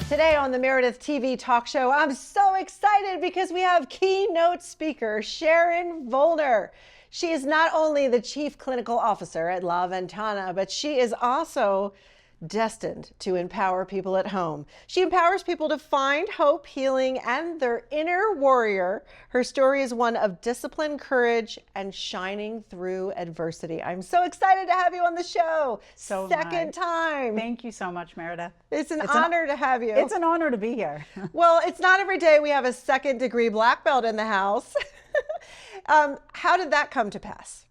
Today on the Meredith TV talk show, I'm so excited because we have keynote speaker Sharon Volner. She is not only the Chief Clinical Officer at La Ventana, but she is also destined to empower people at home. She empowers people to find hope, healing, and their inner warrior. Her story is one of discipline, courage, and shining through adversity. I'm so excited to have you on the show. Second time. Thank you so much, Meredith. It's an honor to have you. It's an honor to be here. Well, it's not every day we have a second-degree black belt in the house. How did that come to pass?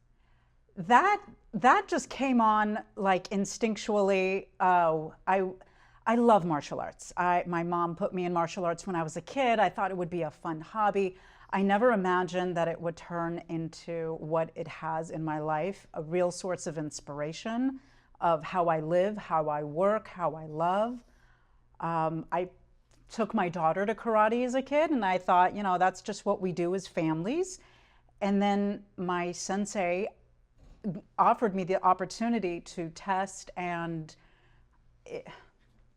That just came on like instinctually. I love martial arts. My mom put me in martial arts when I was a kid. I thought it would be a fun hobby. I never imagined that it would turn into what it has in my life, a real source of inspiration of how I live, how I work, how I love. I took my daughter to karate as a kid, and I thought, you know, that's just what we do as families. And then my sensei offered me the opportunity to test, and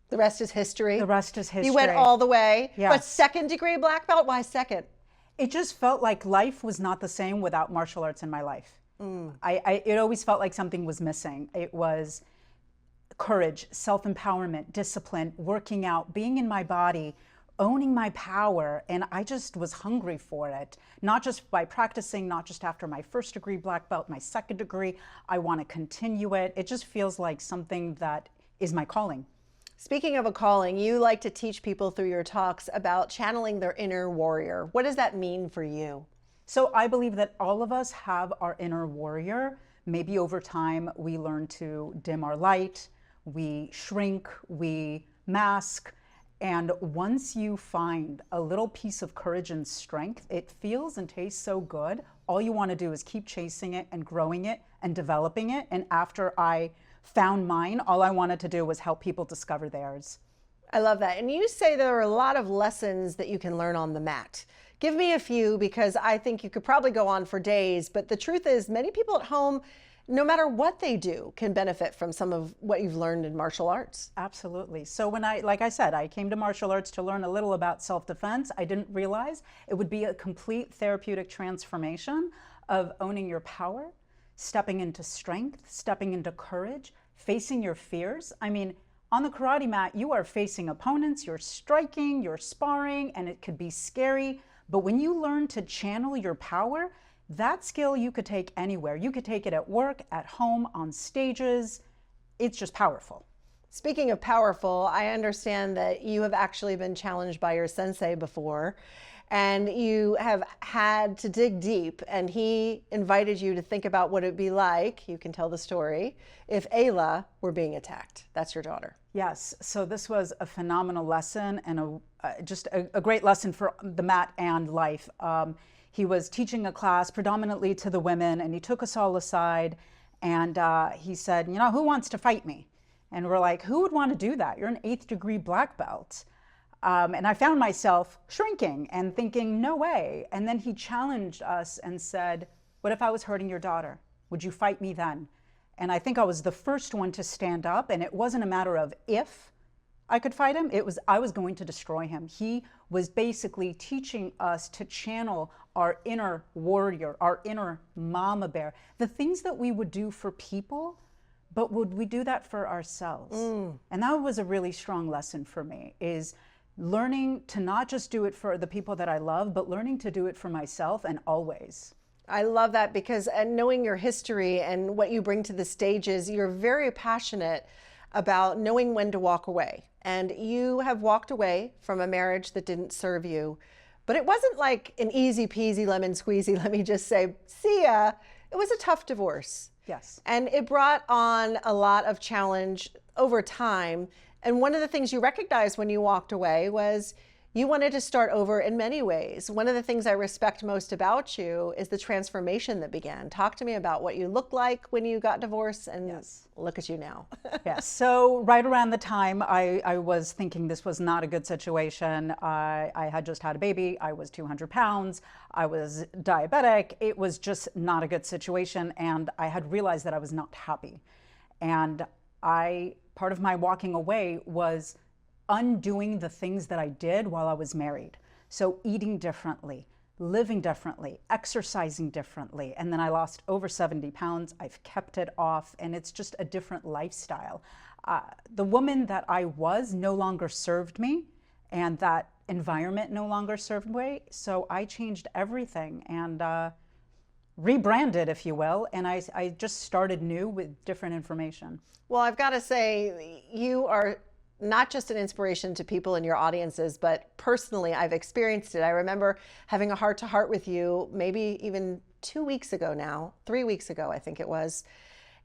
the rest is history. The rest is history. You went all the way. Yes. But second-degree black belt? Why second? It just felt like life was not the same without martial arts in my life. It always felt like something was missing. It was courage, self-empowerment, discipline, working out, being in my body, owning my power, and I just was hungry for it. Not just by practicing, not just after my first degree black belt, my second degree. I want to continue it. It just feels like something that is my calling. Speaking of a calling, you like to teach people through your talks about channeling their inner warrior. What does that mean for you? So I believe that all of us have our inner warrior. Maybe over time we learn to dim our light, we shrink, we mask. And once you find a little piece of courage and strength, it feels and tastes so good. All you want to do is keep chasing it and growing it and developing it. And after I found mine, all I wanted to do was help people discover theirs. I love that. And you say there are a lot of lessons that you can learn on the mat. Give me a few, because I think you could probably go on for days. But the truth is, many people at home, no matter what they do, can benefit from some of what you've learned in martial arts. Absolutely. So when like I said, I came to martial arts to learn a little about self-defense. I didn't realize it would be a complete therapeutic transformation of owning your power, stepping into strength, stepping into courage, facing your fears. I mean, on the karate mat, you are facing opponents, you're striking, you're sparring, and it could be scary. But when you learn to channel your power, that skill you could take anywhere. You could take it at work, at home, on stages. It's just powerful. Speaking of powerful, I understand that you have actually been challenged by your sensei before, and you have had to dig deep, and he invited you to think about what it'd be like, you can tell the story, if Ayla were being attacked. That's your daughter. Yes, so this was a phenomenal lesson, and just a great lesson for the mat and life. He was teaching a class predominantly to the women, and he took us all aside, and he said, you know, who wants to fight me? And we're like, who would want to do that? You're an 8th degree black belt. And I found myself shrinking and thinking, no way. And then he challenged us and said, what if I was hurting your daughter? Would you fight me then? And I think I was the first one to stand up, and it wasn't a matter of if I could fight him, it was I was going to destroy him. He was basically teaching us to channel our inner warrior, our inner mama bear, the things that we would do for people, but would we do that for ourselves? And that was a really strong lesson for me, is learning to not just do it for the people that I love, but learning to do it for myself, and always. I love that, because knowing your history and what you bring to the stages, you're very passionate about knowing when to walk away. And you have walked away from a marriage that didn't serve you, but it wasn't like an easy peasy lemon squeezy, let me just say, see ya. It was a tough divorce. Yes. And it brought on a lot of challenge over time. And one of the things you recognized when you walked away was you wanted to start over in many ways. One of the things I respect most about you is the transformation that began. Talk to me about what you looked like when you got divorced, and Yes. Look at you now. Yes, so right around the time I was thinking this was not a good situation. I had just had a baby, I was 200 pounds, I was diabetic, it was just not a good situation, and I had realized that I was not happy. And part of my walking away was undoing the things that I did while I was married. So eating differently, living differently, exercising differently. And then I lost over 70 pounds. I've kept it off, and it's just a different lifestyle. The woman that I was no longer served me, and that environment no longer served me. So I changed everything and rebranded, if you will, and I just started new with different information. Well, I've got to say, you are not just an inspiration to people in your audiences, but personally, I've experienced it. I remember having a heart-to-heart with you maybe even 2 weeks ago now, 3 weeks ago, I think it was.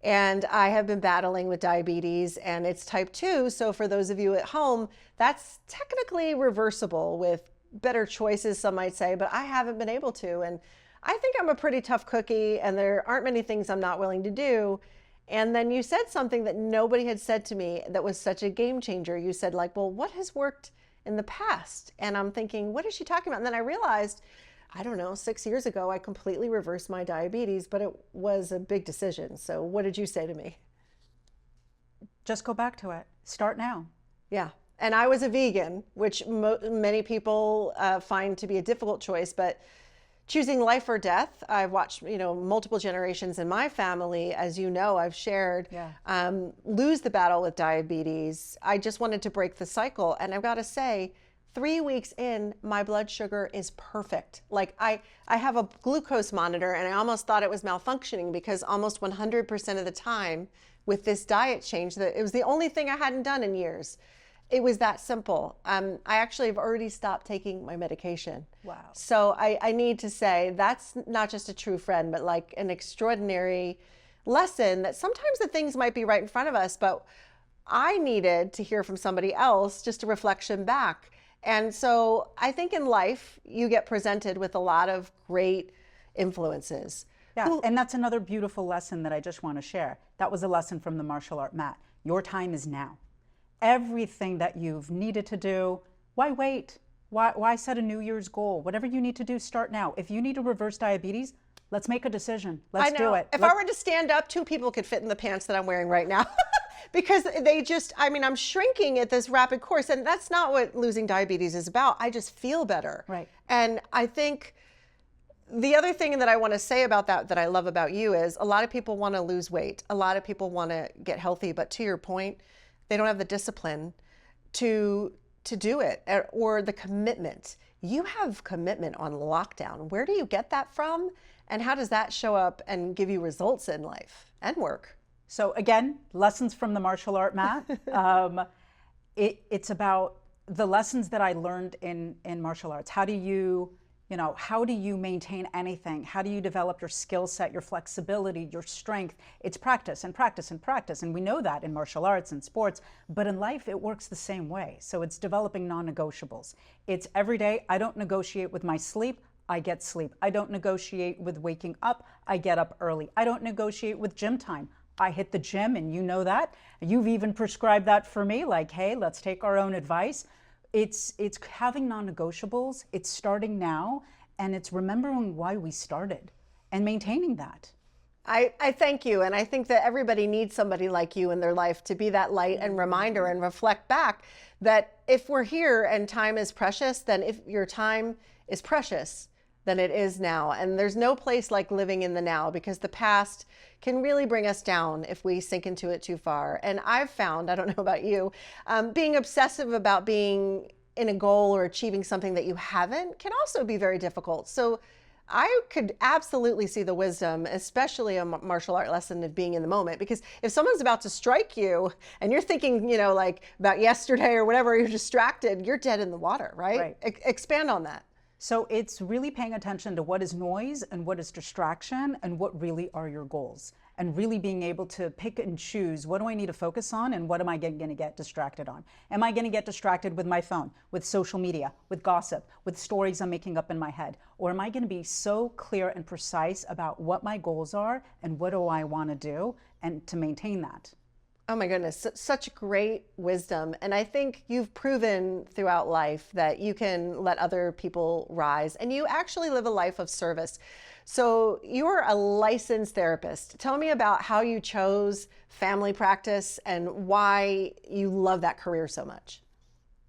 And I have been battling with diabetes, and it's type 2. So for those of you at home, that's technically reversible with better choices, some might say, but I haven't been able to. And I think I'm a pretty tough cookie, and there aren't many things I'm not willing to do. And then you said something that nobody had said to me that was such a game changer. You said, like, well, what has worked in the past? And I'm thinking, what is she talking about? And then I realized, I don't know, 6 years ago, I completely reversed my diabetes, but it was a big decision. So what did you say to me? Just go back to it. Start now. Yeah. And I was a vegan, which many people find to be a difficult choice, but choosing life or death, I've watched, multiple generations in my family, as you know, I've shared, lose the battle with diabetes. I just wanted to break the cycle. And I've got to say, 3 weeks in, my blood sugar is perfect. Like I have a glucose monitor, and I almost thought it was malfunctioning because almost 100% of the time with this diet change, that it was the only thing I hadn't done in years. It was that simple. I actually have already stopped taking my medication. Wow. So I need to say that's not just a true friend, but like an extraordinary lesson that sometimes the things might be right in front of us, but I needed to hear from somebody else, just a reflection back. And so I think in life, you get presented with a lot of great influences. Yeah, and that's another beautiful lesson that I just want to share. That was a lesson from the martial art mat. Your time is now. Everything that you've needed to do, why wait? Why set a New Year's goal? Whatever you need to do, start now. If you need to reverse diabetes, let's make a decision. Let's do it. If I were to stand up, 2 people could fit in the pants that I'm wearing right now. Because they just, I'm shrinking at this rapid course, and that's not what losing diabetes is about. I just feel better. Right. And I think the other thing that I want to say about that I love about you is a lot of people want to lose weight. A lot of people want to get healthy, but to your point, they don't have the discipline to do it or the commitment. You have commitment on lockdown. Where do you get that from? And how does that show up and give you results in life and work? So again, lessons from the martial art mat. It's about the lessons that I learned in martial arts. How do you maintain anything? How do you develop your skill set, your flexibility, your strength? It's practice and practice and practice. And we know that in martial arts and sports, but in life, it works the same way. So it's developing non-negotiables. It's every day. I don't negotiate with my sleep. I get sleep. I don't negotiate with waking up. I get up early. I don't negotiate with gym time. I hit the gym, and you know that. You've even prescribed that for me, like, hey, let's take our own advice. It's having non-negotiables, it's starting now, and it's remembering why we started and maintaining that. I thank you, and I think that everybody needs somebody like you in their life to be that light and reminder and reflect back that if we're here and time is precious, then if your time is precious, then it is now. And there's no place like living in the now, because the past can really bring us down if we sink into it too far. And I've found, I don't know about you, being obsessive about being in a goal or achieving something that you haven't can also be very difficult. So I could absolutely see the wisdom, especially a martial art lesson, of being in the moment. Because if someone's about to strike you and you're thinking, like about yesterday or whatever, you're distracted, you're dead in the water, right? Expand on that. So it's really paying attention to what is noise and what is distraction and what really are your goals, and really being able to pick and choose, what do I need to focus on and what am I going to get distracted on? Am I going to get distracted with my phone, with social media, with gossip, with stories I'm making up in my head? Or am I going to be so clear and precise about what my goals are and what do I want to do, and to maintain that? Oh my goodness, such great wisdom. And I think you've proven throughout life that you can let other people rise, and you actually live a life of service. So you're a licensed therapist. Tell me about how you chose family practice and why you love that career so much.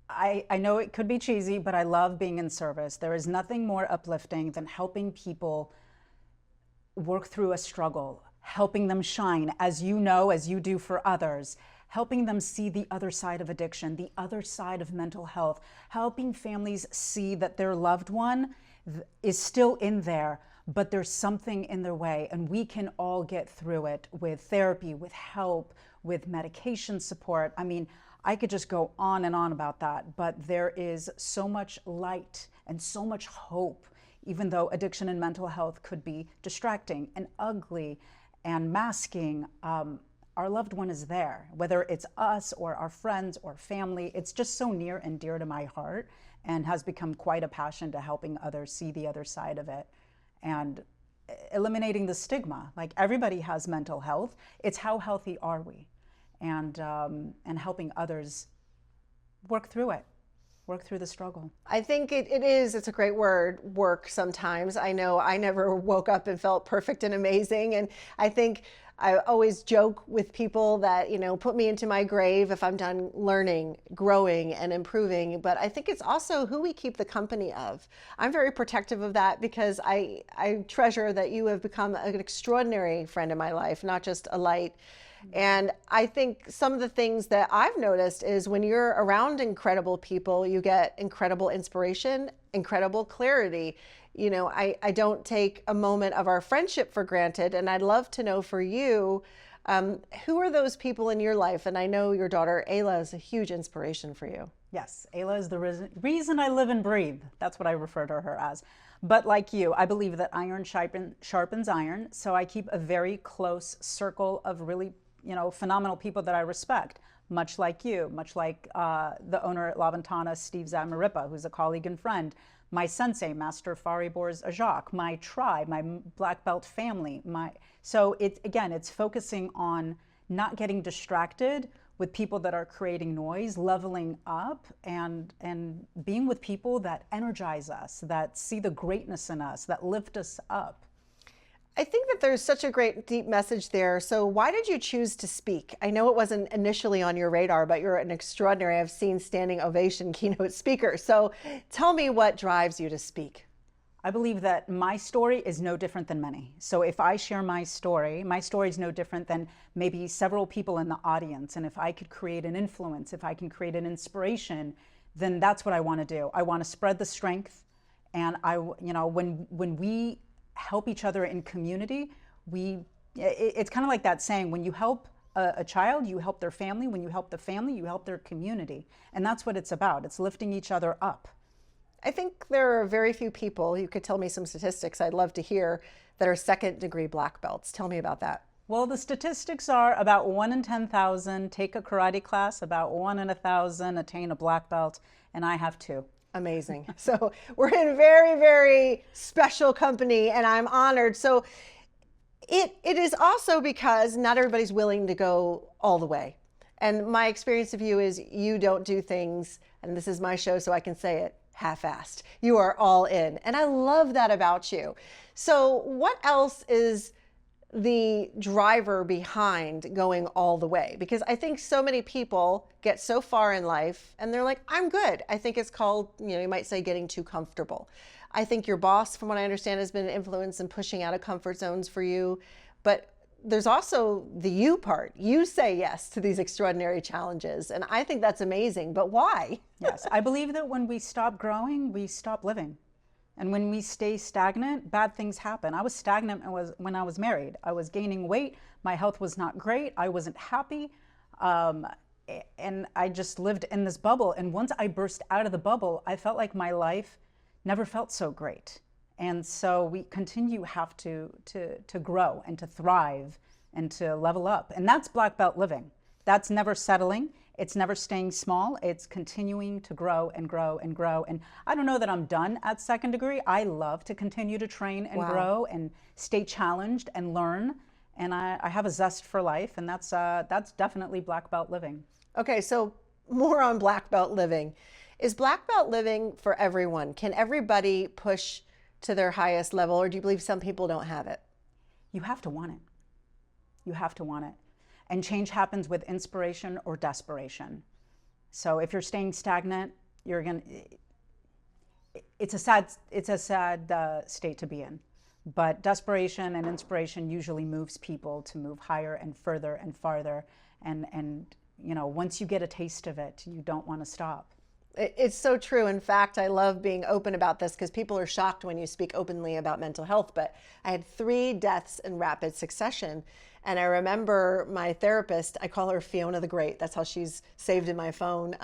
I know it could be cheesy, but I love being in service. There is nothing more uplifting than helping people work through a struggle, helping them shine, as you know, as you do for others, helping them see the other side of addiction, the other side of mental health, helping families see that their loved one is still in there, but there's something in their way, and we can all get through it with therapy, with help, with medication support. I mean, I could just go on and on about that, but there is so much light and so much hope, even though addiction and mental health could be distracting and ugly and masking. Our loved one is there, whether it's us or our friends or family. It's just so near and dear to my heart, and has become quite a passion to helping others see the other side of it and eliminating the stigma. Like, everybody has mental health. It's how healthy are we? And helping others work through it, work through the struggle. I think it's a great word, work sometimes. I know I never woke up and felt perfect and amazing. And I think I always joke with people that, put me into my grave if I'm done learning, growing, and improving. But I think it's also who we keep the company of. I'm very protective of that because I treasure that you have become an extraordinary friend in my life, not just a light. And I think some of the things that I've noticed is when you're around incredible people, you get incredible inspiration, incredible clarity. I don't take a moment of our friendship for granted. And I'd love to know for you, who are those people in your life? And I know your daughter, Ayla, is a huge inspiration for you. Yes, Ayla is the reason I live and breathe. That's what I refer to her as. But like you, I believe that iron sharpens iron. So I keep a very close circle of really phenomenal people that I respect, much like you, much like the owner at La Ventana, Steve Zamaripa, who's a colleague and friend, my sensei, Master Faribors Ajak, my tribe, my black belt family. So it's focusing on not getting distracted with people that are creating noise, leveling up, and being with people that energize us, that see the greatness in us, that lift us up. I think that there's such a great deep message there. So why did you choose to speak? I know it wasn't initially on your radar, but you're an extraordinary, I've seen standing ovation keynote speaker. So tell me what drives you to speak. I believe that my story is no different than many. So if I share my story is no different than maybe several people in the audience. And if I could create an influence, if I can create an inspiration, then that's what I want to do. I want to spread the strength. And when we help each other in community, it's kind of like that saying, when you help a child, you help their family. When you help the family, you help their community. And that's what it's about. It's lifting each other up. I think there are very few people, you could tell me some statistics I'd love to hear, that are second-degree black belts. Tell me about that. Well, the statistics are about 1 in 10,000 take a karate class, about 1 in 1,000 attain a black belt, and I have 2. Amazing. So we're in very, very special company, and I'm honored. So it is also because not everybody's willing to go all the way. And my experience of you is you don't do things, and this is my show, so I can say it, half-assed. You are all in. And I love that about you. So what else is the driver behind going all the way? Because I think so many people get so far in life and they're like, I'm good. I think it's called, you might say, getting too comfortable. I think your boss, from what I understand, has been an influence in pushing out of comfort zones for you. But there's also the you part. You say yes to these extraordinary challenges. And I think that's amazing. But why? Yes, I believe that when we stop growing, we stop living. And when we stay stagnant, bad things happen. I was stagnant when I was married. I was gaining weight. My health was not great. I wasn't happy. And I just lived in this bubble. And once I burst out of the bubble, I felt like my life never felt so great. And so we have to grow and to thrive and to level up. And that's black belt living. That's never settling. It's never staying small. It's continuing to grow and grow and grow. And I don't know that I'm done at second degree. I love to continue to train and grow and stay challenged and learn. And I have a zest for life, and that's definitely black belt living. Okay, so more on black belt living. Is black belt living for everyone? Can everybody push to their highest level, or do you believe some people don't have it? You have to want it. You have to want it. And change happens with inspiration or desperation. So if you're staying stagnant, you're going to, it's a sad state to be in. But desperation and inspiration usually moves people to move higher and further and farther. And once you get a taste of it, you don't want to stop. It's so true. In fact, I love being open about this because people are shocked when you speak openly about mental health. But I had 3 deaths in rapid succession. And I remember my therapist, I call her Fiona the Great. That's how she's saved in my phone.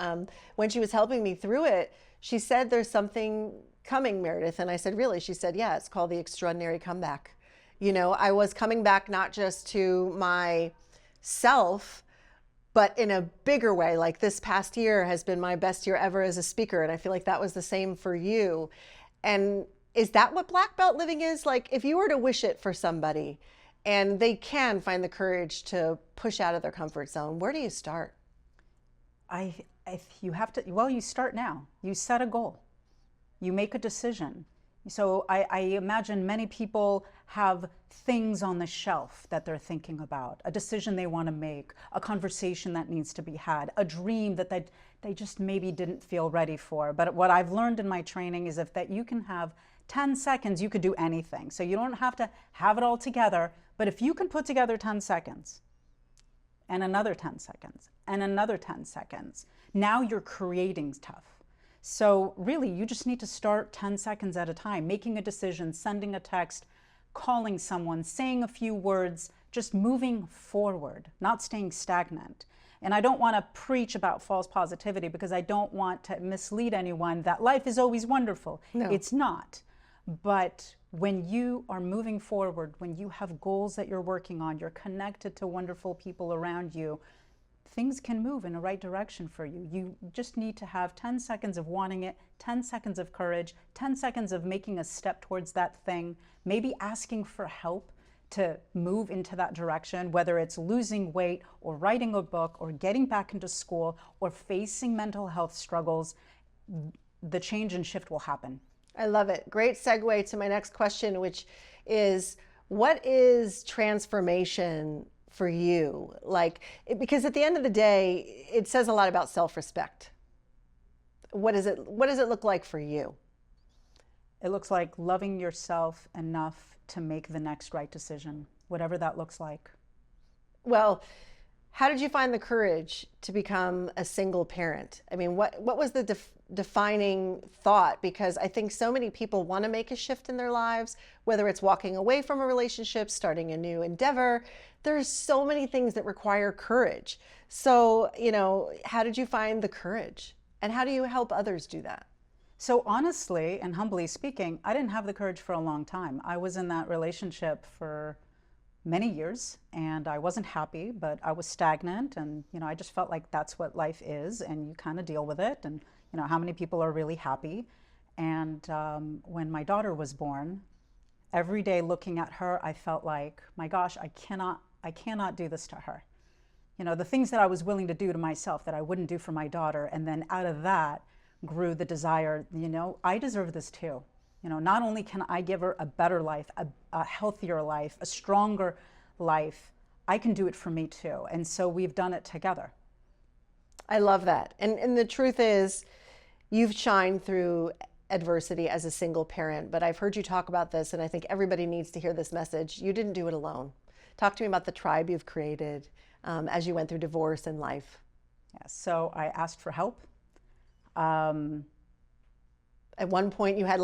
When she was helping me through it, she said, there's something coming, Meredith. And I said, really? She said, yeah, it's called the extraordinary comeback. I was coming back not just to myself, but in a bigger way. Like this past year has been my best year ever as a speaker. And I feel like that was the same for you. And is that what black belt living is? Like if you were to wish it for somebody and they can find the courage to push out of their comfort zone, where do you start? You start now. You set a goal. You make a decision. So I imagine many people have things on the shelf that they're thinking about, a decision they want to make, a conversation that needs to be had, a dream that they just maybe didn't feel ready for. But what I've learned in my training is that you can have 10 seconds, you could do anything. So you don't have to have it all together, but if you can put together 10 seconds and another 10 seconds and another 10 seconds, now you're creating stuff. So really, you just need to start 10 seconds at a time, making a decision, sending a text, calling someone, saying a few words, just moving forward, not staying stagnant. And I don't want to preach about false positivity because I don't want to mislead anyone that life is always wonderful. No. It's not. But when you are moving forward, when you have goals that you're working on, you're connected to wonderful people around you, things can move in the right direction for you. You just need to have 10 seconds of wanting it, 10 seconds of courage, 10 seconds of making a step towards that thing, maybe asking for help to move into that direction, whether it's losing weight or writing a book or getting back into school or facing mental health struggles. The change and shift will happen. I love it. Great segue to my next question, which is, what is transformation for you? Because at the end of the day, it says a lot about self-respect. What does it look like for you? It looks like loving yourself enough to make the next right decision, whatever that looks like. Well, how did you find the courage to become a single parent? I mean, what was the defining thought? Because I think so many people want to make a shift in their lives, whether it's walking away from a relationship, starting a new endeavor. There's so many things that require courage. So, how did you find the courage? And how do you help others do that? So honestly and humbly speaking, I didn't have the courage for a long time. I was in that relationship for many years and I wasn't happy, but I was stagnant and, I just felt like that's what life is and you kind of deal with it. And, how many people are really happy? And when my daughter was born, every day looking at her, I felt like, my gosh, I cannot do this to her. The things that I was willing to do to myself that I wouldn't do for my daughter. And then out of that grew the desire, I deserve this too. Not only can I give her a better life, a healthier life, a stronger life, I can do it for me too. And so we've done it together. I love that. And the truth is, you've shined through adversity as a single parent, but I've heard you talk about this and I think everybody needs to hear this message. You didn't do it alone. Talk to me about the tribe you've created as you went through divorce and life. Yeah, so I asked for help. At one point you had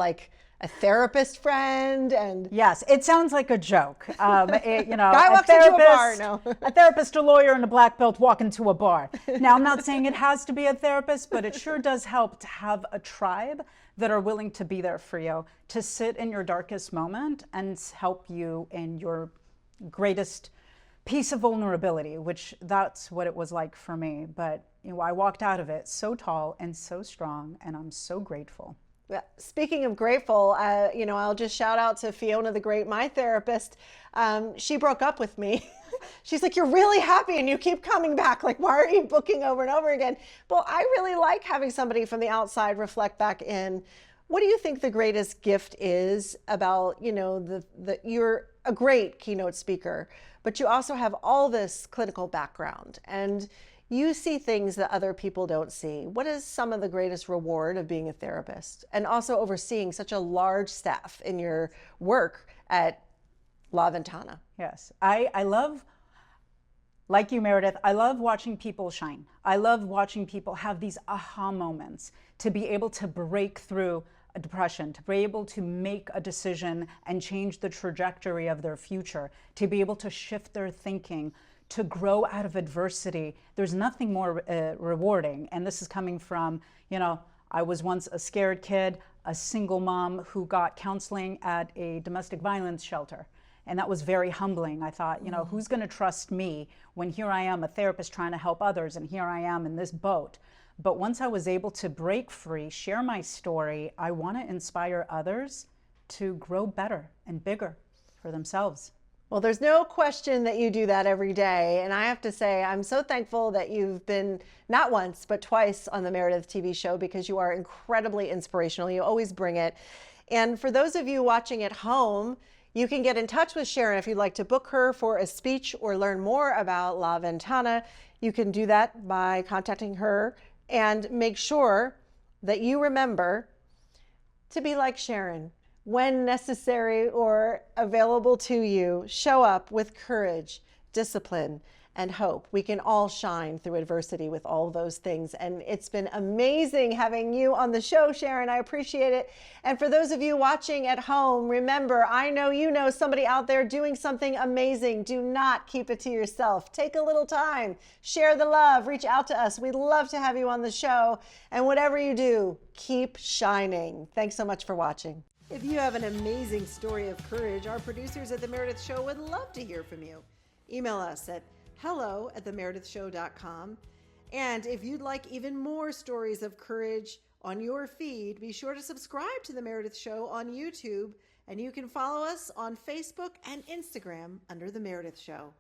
a therapist friend and... Yes, it sounds like a joke. Guy walks into a bar. No. A therapist, a lawyer, and a black belt walk into a bar. Now, I'm not saying it has to be a therapist, but it sure does help to have a tribe that are willing to be there for you, to sit in your darkest moment and help you in your greatest piece of vulnerability, which that's what it was like for me. But I walked out of it so tall and so strong, and I'm so grateful. Speaking of grateful, I'll just shout out to Fiona the Great, my therapist. She broke up with me. She's like, you're really happy and you keep coming back. Like, why are you booking over and over again? Well, I really like having somebody from the outside reflect back in. What do you think the greatest gift is about, you're a great keynote speaker, but you also have all this clinical background and You see things that other people don't see. What is some of the greatest reward of being a therapist and also overseeing such a large staff in your work at La Ventana? Yes, I love, like you, Meredith, I love watching people shine. I love watching people have these aha moments, to be able to break through a depression, to be able to make a decision and change the trajectory of their future, to be able to shift their thinking, to grow out of adversity. There's nothing more rewarding. And this is coming from, I was once a scared kid, a single mom who got counseling at a domestic violence shelter. And that was very humbling. I thought, who's going to trust me when here I am, a therapist trying to help others, and here I am in this boat. But once I was able to break free, share my story, I want to inspire others to grow better and bigger for themselves. Well, there's no question that you do that every day. And I have to say, I'm so thankful that you've been not once, but twice on the Meredith TV show, because you are incredibly inspirational. You always bring it. And for those of you watching at home, you can get in touch with Sharon if you'd like to book her for a speech or learn more about La Ventana. You can do that by contacting her, and make sure that you remember to be like Sharon. When necessary or available to you, show up with courage, discipline, and hope. We can all shine through adversity with all those things. And it's been amazing having you on the show, Sharon. I appreciate it. And for those of you watching at home, remember, I know you know somebody out there doing something amazing. Do not keep it to yourself. Take a little time, share the love, reach out to us. We'd love to have you on the show. And whatever you do, keep shining. Thanks so much for watching. If you have an amazing story of courage, our producers at The Meredith Show would love to hear from you. Email us at hello@themeredithshow.com. And if you'd like even more stories of courage on your feed, be sure to subscribe to The Meredith Show on YouTube, and you can follow us on Facebook and Instagram under The Meredith Show.